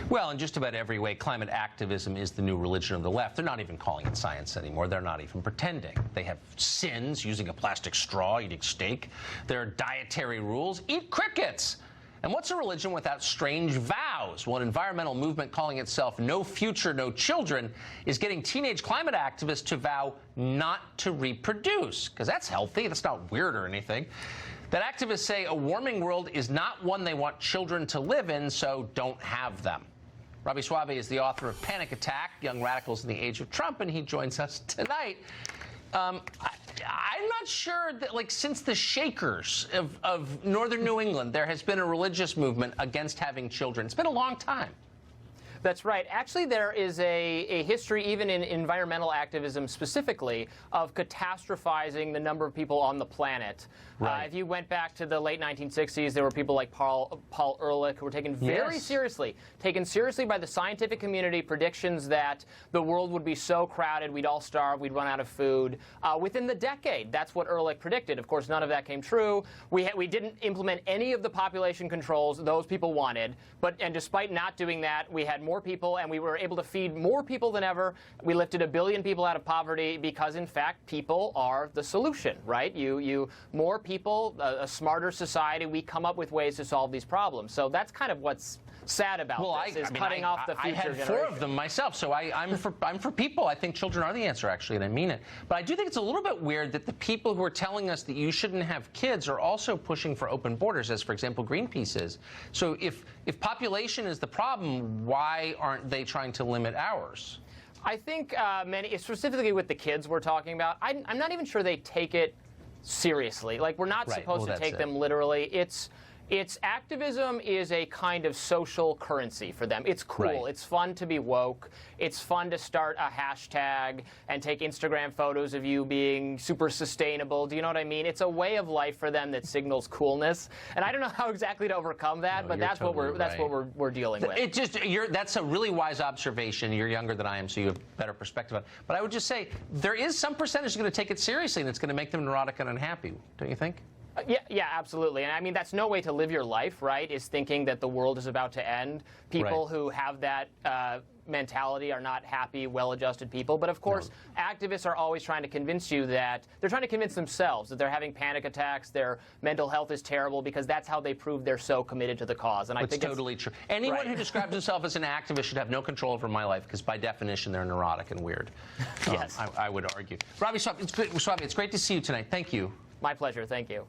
Well, in just about every way, climate activism is the new religion of the left. They're not even calling it science anymore. They're not even pretending. They have sins, using a plastic straw, eating steak. There are dietary rules. Eat crickets. And what's a religion without strange vows? One environmental movement calling itself No Future, No Children is getting teenage climate activists to vow not to reproduce, because that's healthy. That's not weird or anything. That activists say a warming world is not one they want children to live in, so don't have them. Robbie Suave is the author of Panic Attack, Young Radicals in the Age of Trump, and he joins us tonight. I'm not sure that, like, since the Shakers of northern New England, there has been a religious movement against having children. It's been a long time. That's right. Actually, there is a history, even in environmental activism specifically, of catastrophizing the number of people on the planet. Right. If you went back to the late 1960s, there were people like Paul Ehrlich who were taken very seriously, by the scientific community, predictions that the world would be so crowded, we'd all starve, we'd run out of food. Within the decade, that's what Ehrlich predicted. Of course, none of that came true. We didn't implement any of the population controls those people wanted, and despite not doing that, we had more people, and we were able to feed more people than ever. We lifted 1 billion people out of poverty because, in fact, people are the solution, right? More people, a smarter society, we come up with ways to solve these problems. So that's kind of what's sad about this, cutting off the future generation. I had 4 of them myself, so I'm for people. I think children are the answer, actually, and I mean it. But I do think it's a little bit weird that the people who are telling us that you shouldn't have kids are also pushing for open borders, as, for example, Greenpeace is. So if population is the problem, why aren't they trying to limit ours? I think many, specifically with the kids we're talking about, I'm not even sure they take it seriously. Like, we're not supposed to take them literally. It's activism is a kind of social currency for them. It's cool. Right. It's fun to be woke. It's fun to start a hashtag and take Instagram photos of you being super sustainable. Do you know what I mean? It's a way of life for them that signals coolness. And I don't know how exactly to overcome that, but that's totally what we're dealing with. That's a really wise observation. You're younger than I am, so you have better perspective on it. But I would just say there is some percentage that's going to take it seriously, and it's going to make them neurotic and unhappy. Don't you think? Yeah, absolutely. And I mean, that's no way to live your life, right, is thinking that the world is about to end. People who have that mentality are not happy, well-adjusted people. But, of course, activists are always trying to convince you that they're trying to convince themselves that they're having panic attacks, their mental health is terrible, because that's how they prove they're so committed to the cause. And I think it's totally true. Anyone who describes himself as an activist should have no control over my life, because by definition they're neurotic and weird. Yes. I would argue. Robbie Suave, it's great to see you tonight. Thank you. My pleasure. Thank you.